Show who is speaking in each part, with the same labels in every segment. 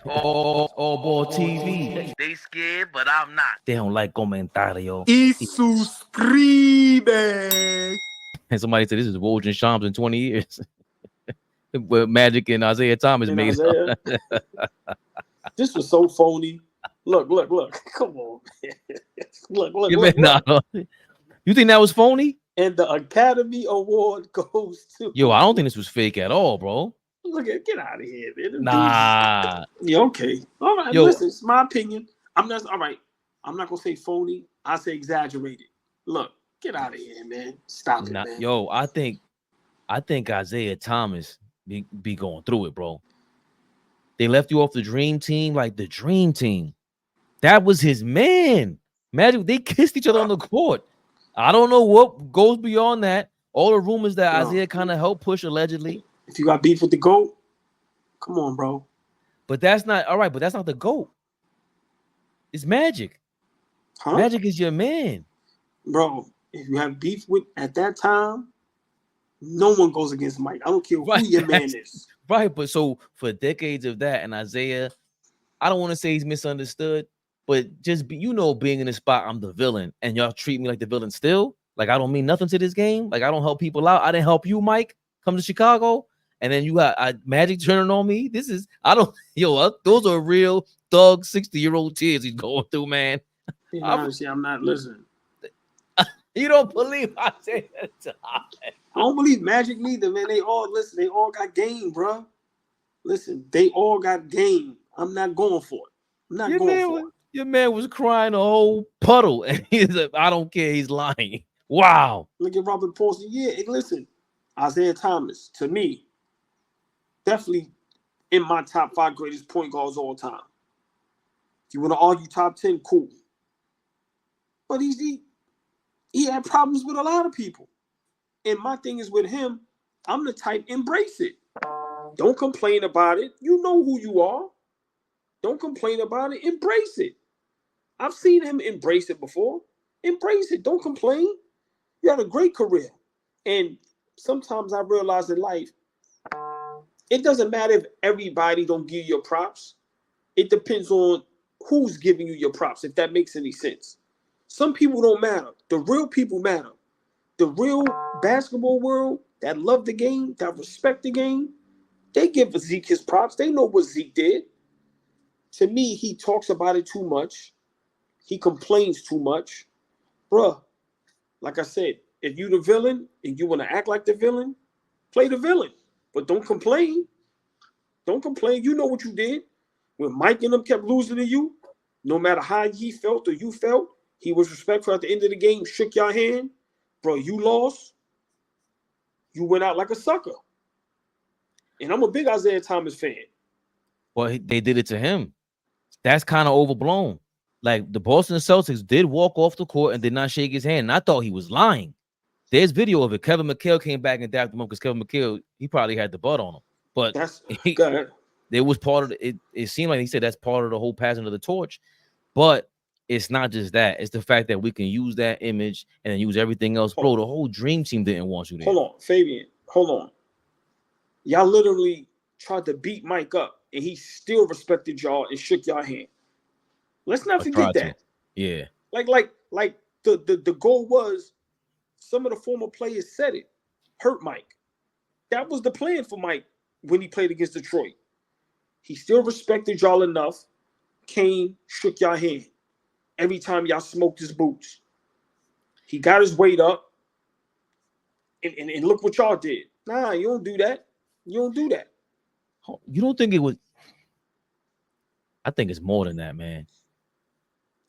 Speaker 1: AllBall TV.
Speaker 2: They scared, but I'm not.
Speaker 1: They don't like comentario.
Speaker 3: Y suscribe.
Speaker 1: And somebody said this is Woj and Shams in 20 years. But Magic and Isiah Thomas
Speaker 3: And
Speaker 1: made
Speaker 3: Isiah. This was so phony. Look. Come on. look.
Speaker 1: You think that was phony?
Speaker 3: And the Academy Award goes to...
Speaker 1: Yo, I don't think this was fake at all, bro.
Speaker 3: Look at, get out of here, man.
Speaker 1: Nah.
Speaker 3: Yeah, okay. All right,
Speaker 1: Yo.
Speaker 3: listen, it's my opinion. I'm not going to say phony. I say exaggerated. Look, get out of here, man. Stop it, man.
Speaker 1: Yo, I think Isiah Thomas be going through it, bro. They left you off the dream team, like the dream team. That was his man. Magic, they kissed each other on the court. I don't know what goes beyond that. All the rumors that Isiah kind of helped push allegedly.
Speaker 3: If you got beef with the GOAT, come on, bro.
Speaker 1: But that's not all right. But that's not the GOAT. It's Magic.
Speaker 3: Huh?
Speaker 1: Magic is your man,
Speaker 3: bro. If you have beef with at that time, no one goes against Mike. I don't care who your man is.
Speaker 1: Right. But so for decades of that, and Isiah, I don't want to say he's misunderstood, but just being in the spot, I'm the villain, and y'all treat me like the villain still. Like I don't mean nothing to this game. Like I don't help people out. I didn't help you, Mike. Come to Chicago. And then you got Magic turning on me. Those are real thug 60-year-old tears he's going through, man.
Speaker 3: Honestly, I'm not listening.
Speaker 1: You don't believe I say that?
Speaker 3: I don't believe Magic neither, man. They all got game, bro. Listen, they all got game. I'm not going for it. I'm not going for it.
Speaker 1: Your man was crying a whole puddle, and he's like, I don't care. He's lying. Wow.
Speaker 3: Look at Robert Paulson. Yeah, listen, Isiah Thomas, to me, definitely in my top 5 greatest point guards all time. If you want to argue top 10, cool. But he had problems with a lot of people. And my thing is with him, I'm the type, embrace it. Don't complain about it. You know who you are. Don't complain about it. Embrace it. I've seen him embrace it before. Embrace it. Don't complain. You had a great career. And sometimes I realize in life, it doesn't matter if everybody don't give you your props. It depends on who's giving you your props, if that makes any sense. Some people don't matter. The real people matter. The real basketball world that love the game, that respect the game, they give Zeke his props. They know what Zeke did. To me, he talks about it too much. He complains too much. Bruh, like I said, if you the villain and you want to act like the villain, play the villain. But don't complain. Don't complain. You know what you did. When Mike and them kept losing to you, no matter how he felt or you felt, he was respectful at the end of the game, shook your hand. Bro, you lost. You went out like a sucker. And I'm a big Isiah Thomas fan.
Speaker 1: Well, they did it to him. That's kind of overblown. Like the Boston Celtics did walk off the court and did not shake his hand. And I thought he was lying. There's video of it. Kevin McHale came back and dapped him up because Kevin McHale, he probably had the butt on him. But it was part of it. It seemed like he said that's part of the whole passing of the torch. But it's not just that. It's the fact that we can use that image and then use everything else. Bro, the whole dream team didn't want you there.
Speaker 3: Hold on, Fabian. Hold on. Y'all literally tried to beat Mike up, and he still respected y'all and shook y'all hand. Let's not forget that.
Speaker 1: Yeah.
Speaker 3: Like the goal was, some of the former players said it, hurt Mike. That was the plan for Mike when he played against Detroit. He still respected y'all enough, came, shook y'all hand. Every time y'all smoked his boots. He got his weight up, and look what y'all did. Nah, you don't do that. You don't do that.
Speaker 1: You don't think it was? I think it's more than that, man.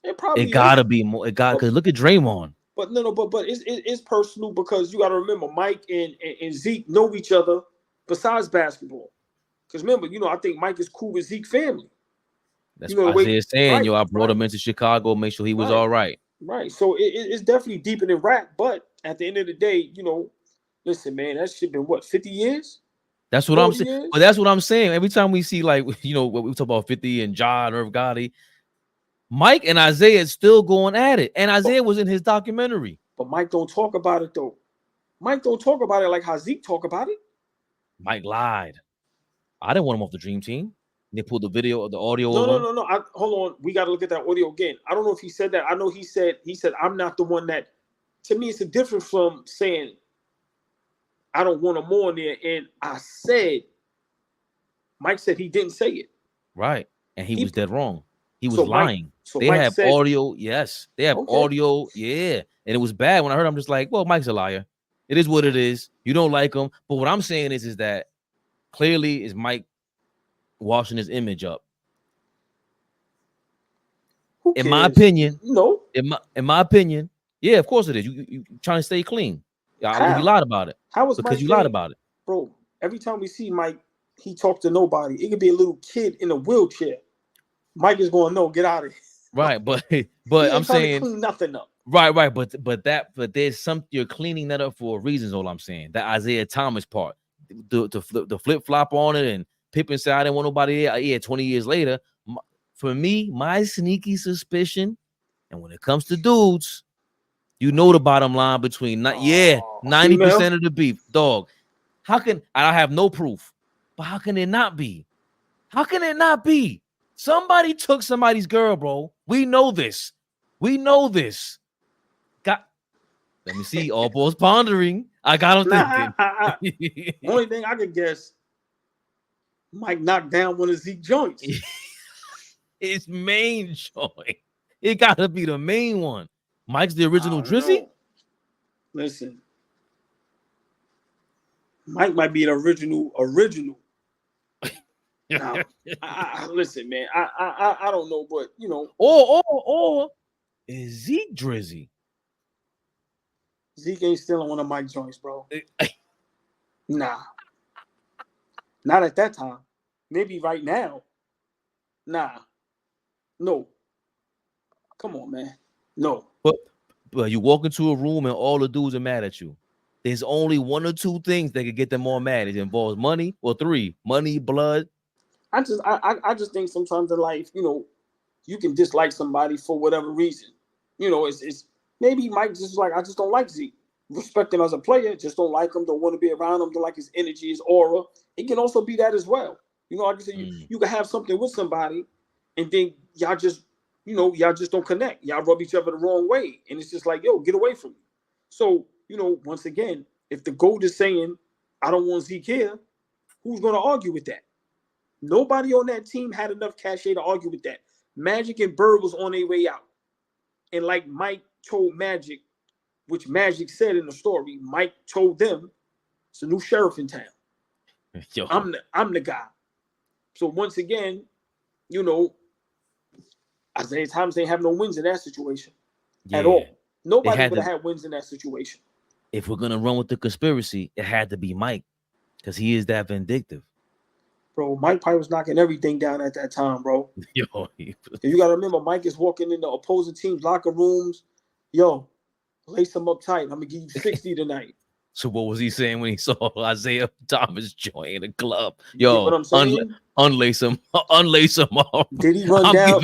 Speaker 3: It
Speaker 1: gotta be more. It got because look at Draymond.
Speaker 3: But but it's personal because you got to remember Mike and Zeke know each other besides basketball. Because remember, I think Mike is cool with Zeke's family.
Speaker 1: That's what Isiah's saying. I brought him into Chicago, make sure he was all right.
Speaker 3: Right. So it's definitely deeper than rap. But at the end of the day, listen, man, that shit been what, 50 years?
Speaker 1: That's what I'm saying. But that's what I'm saying. Every time we see, like, what we talk about 50 and John Irv Gotti, Mike and Isiah is still going at it. And Isiah was in his documentary.
Speaker 3: But Mike don't talk about it, though. Mike don't talk about it like how Zeke talk about it.
Speaker 1: Mike lied. I didn't want him off the dream team. They pulled the video or the audio
Speaker 3: No,
Speaker 1: over.
Speaker 3: no. Hold on. We got to look at that audio again. I don't know if he said that. I know he said I'm not the one that. To me, it's a difference from saying I don't want him on there. And I said, Mike said he didn't say it.
Speaker 1: Right, and he was dead wrong. He was
Speaker 3: so
Speaker 1: lying. They
Speaker 3: Mike
Speaker 1: have
Speaker 3: said,
Speaker 1: audio. Yes, they have audio. Yeah, and it was bad when I heard. I'm just like, well, Mike's a liar. It is what it is. You don't like him, but what I'm saying is that clearly is Mike washing his image up. In my opinion,
Speaker 3: no.
Speaker 1: In my opinion, yeah, of course it is. You trying to stay clean. You lied about it.
Speaker 3: How was
Speaker 1: because
Speaker 3: Mike
Speaker 1: you lied about it,
Speaker 3: bro? Every time we see Mike, he talked to nobody. It could be a little kid in a wheelchair. Mike is going, no, get out of here.
Speaker 1: Right? But I'm saying
Speaker 3: to clean nothing up.
Speaker 1: Right. But there's something you're cleaning that up for reasons. All I'm saying, that Isiah Thomas part, the flip flop on it, and Pippen said I didn't want nobody there. Yeah, 20 years later, for me, my sneaky suspicion, and when it comes to dudes, you know the bottom line between 90% of the beef, dog. How can I have no proof? But how can it not be? How can it not be? Somebody took somebody's girl, bro. We know this. Let me see. AllBall's pondering. I got him thinking.
Speaker 3: Only thing I could guess, Mike knocked down one of Zeke joints.
Speaker 1: His main joint. It got to be the main one. Mike's the original Drizzy?
Speaker 3: Listen. Mike might be the original. Now, listen, man. I don't know, but you know.
Speaker 1: Or is Zeke Drizzy?
Speaker 3: Zeke ain't stealing one of Mike's joints, bro. Nah. Not at that time. Maybe right now. Nah. No. Come on, man. No.
Speaker 1: But you walk into a room and all the dudes are mad at you. There's only one or two things that could get them all mad. It involves money, or three: money, blood.
Speaker 3: I just think sometimes in life, you know, you can dislike somebody for whatever reason. You know, it's maybe Mike just like, I just don't like Zeke. Respect him as a player, just don't like him, don't want to be around him, don't like his energy, his aura. It can also be that as well. You know, like I said, you can have something with somebody and then y'all just don't connect. Y'all rub each other the wrong way. And it's just like, yo, get away from me. So, you know, once again, if the GOAT is saying, I don't want Zeke here, who's going to argue with that? Nobody on that team had enough cachet to argue with that. Magic and Bird was on their way out. And like Mike told Magic, which Magic said in the story, Mike told them, it's a new sheriff in town. Yo. I'm the guy. So once again, you know, Isiah Thomas ain't have no wins in that situation at all. Nobody would have had wins in that situation.
Speaker 1: If we're gonna run with the conspiracy, it had to be Mike, because he is that vindictive.
Speaker 3: Bro, Mike probably was knocking everything down at that time, bro. Yo, you gotta remember, Mike is walking in the opposing team's locker rooms. Yo, lace him up tight. I'm gonna give you 60 tonight.
Speaker 1: So what was he saying when he saw Isiah Thomas join the club? Yo,
Speaker 3: what I'm saying?
Speaker 1: Unlace him off.
Speaker 3: Did he run down?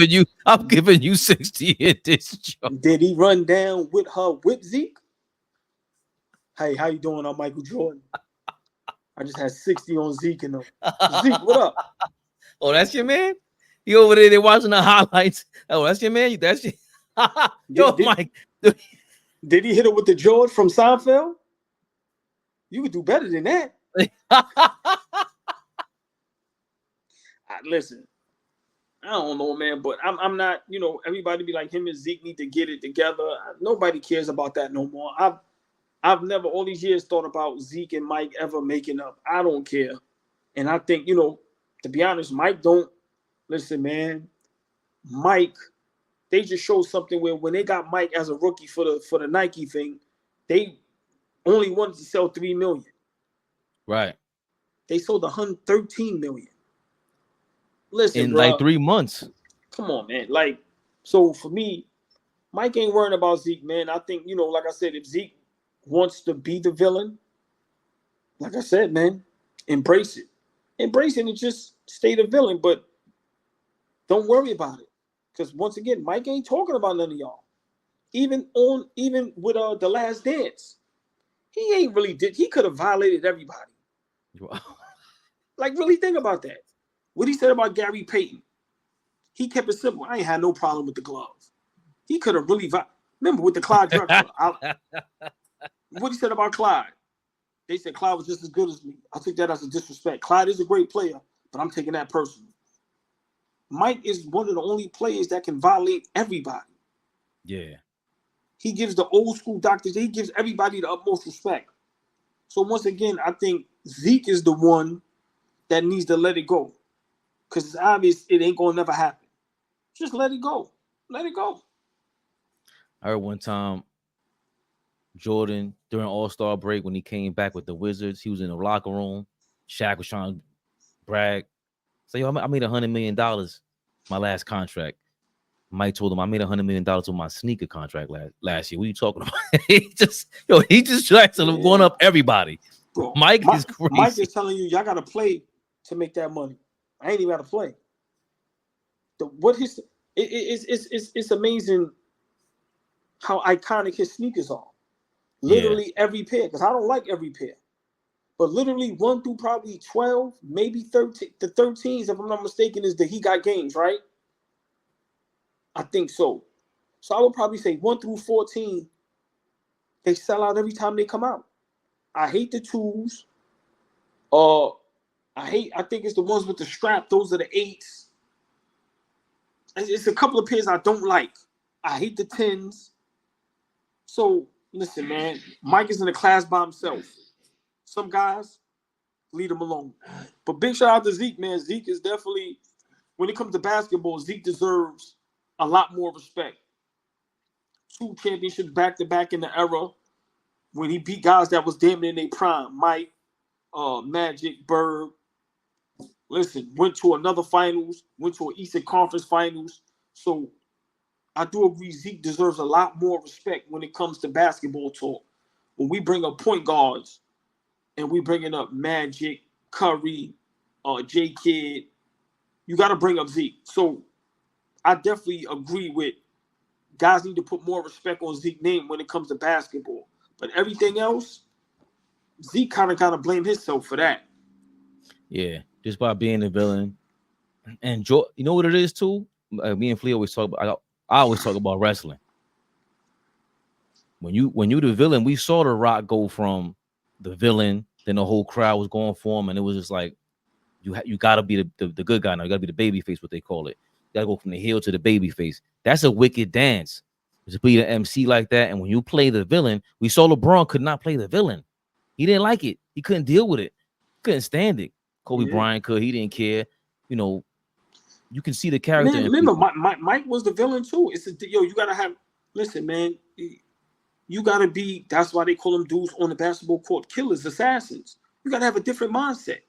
Speaker 1: I'm giving you 60 in this joint.
Speaker 3: Did he run down with Zeke? Hey, how you doing? I'm Michael Jordan. I just had 60 on Zeke and them. Zeke, what up?
Speaker 1: Oh, that's your man? You over there, they're watching the highlights. Oh, that's your man? That's your Mike.
Speaker 3: Did he hit it with the George from Seinfeld? You could do better than that. Listen, I don't know, man, but I'm not, you know, everybody be like, him and Zeke need to get it together. Nobody cares about that no more. I've never all these years thought about Zeke and Mike ever making up. I don't care. And I think, you know, to be honest, Mike don't listen, man. Mike, they just showed something where when they got Mike as a rookie for the Nike thing, they only wanted to sell 3 million.
Speaker 1: Right.
Speaker 3: They sold 113 million. Listen,
Speaker 1: in
Speaker 3: bro,
Speaker 1: like 3 months.
Speaker 3: Come on, man. Like, so for me, Mike ain't worrying about Zeke, man. I think, you know, like I said, if Zeke wants to be the villain, like I said, man, embrace it. Embrace it and just stay the villain, but don't worry about it. Because once again, Mike ain't talking about none of y'all. Even with The Last Dance, he ain't really did. He could have violated everybody. Like, really think about that. What he said about Gary Payton, he kept it simple. I ain't had no problem with the glove. He could have really remember with the Clyde Drexler. What he said about Clyde. They said Clyde was just as good as me. I took that as a disrespect. Clyde is a great player, but I'm taking that personally. Mike is one of the only players that can violate everybody.
Speaker 1: Yeah.
Speaker 3: He gives the old school doctors, he gives everybody the utmost respect. So once again, I think Zeke is the one that needs to let it go. Because it's obvious it ain't going to never happen. Just let it go. Let it go.
Speaker 1: I heard one time Jordan, during All-Star break, when he came back with the Wizards, he was in the locker room. Shaq was trying to brag. Say, yo, I made $100 million my last contract. Mike told him I made $100 million on my sneaker contract last year. What are you talking about? he just tried to going up everybody.
Speaker 3: Bro,
Speaker 1: Mike is crazy.
Speaker 3: Mike is telling you, y'all got to play to make that money. I ain't even got to play. It's amazing how iconic his sneakers are. Literally every pair, because I don't like every pair. But literally 1 through probably 12, maybe 13. The 13s, if I'm not mistaken, is the He Got Games, right? I think so. So I would probably say 1 through 14, they sell out every time they come out. I hate the 2s. I think it's the ones with the strap. Those are the 8s. It's a couple of pairs I don't like. I hate the 10s. So listen, man, Mike is in a class by himself. Some guys, leave him alone. But big shout out to Zeke, man. Zeke is definitely, when it comes to basketball, Zeke deserves a lot more respect. 2 championships back-to-back in the era when he beat guys that was damn near in their prime. Mike, Magic, Bird. Listen, went to another finals, went to an Eastern Conference finals. So I do agree Zeke deserves a lot more respect when it comes to basketball talk. When we bring up point guards and we bringing up Magic, Curry, J Kidd, you got to bring up Zeke. So I definitely agree with guys need to put more respect on Zeke's name when it comes to basketball. But everything else, Zeke kind of blame himself for that.
Speaker 1: Yeah, just by being the villain. And you know what it is too? Me and Flea always talk about. I always talk about wrestling. When you the villain, we saw The Rock go from the villain, then the whole crowd was going for him, and it was just like you got to be the good guy now. You got to be the baby face, what they call it. You got to go from the heel to the baby face. That's a wicked dance. To be the MC like that, and when you play the villain, we saw LeBron could not play the villain. He didn't like it. He couldn't deal with it. Couldn't stand it. Kobe Bryant could. He didn't care. You know, you can see the character.
Speaker 3: Man, remember, Mike was the villain too. You gotta have. Listen, man, you gotta be. That's why they call them dudes on the basketball court killers, assassins. You gotta have a different mindset.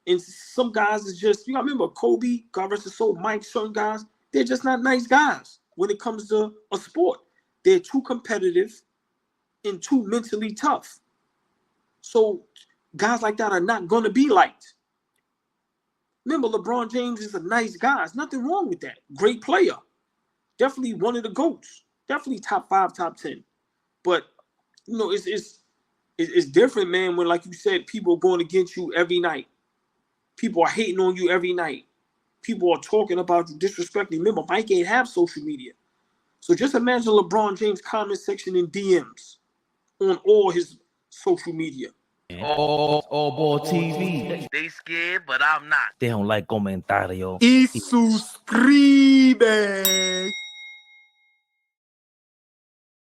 Speaker 3: And some guys is just. You gotta remember Kobe, God rest his soul, Mike. Certain guys, they're just not nice guys when it comes to a sport. They're too competitive and too mentally tough. So guys like that are not gonna be liked. Remember, LeBron James is a nice guy. There's nothing wrong with that. Great player. Definitely one of the GOATs. Definitely top 5, top 10. But, you know, it's different, man, when, like you said, people are going against you every night. People are hating on you every night. People are talking about you, disrespecting. Remember, Mike ain't have social media. So just imagine LeBron James' comment section in DMs on all his social media.
Speaker 1: AllBall TV.
Speaker 2: They scared, but I'm not.
Speaker 1: They don't like comentario.
Speaker 4: Y suscribe.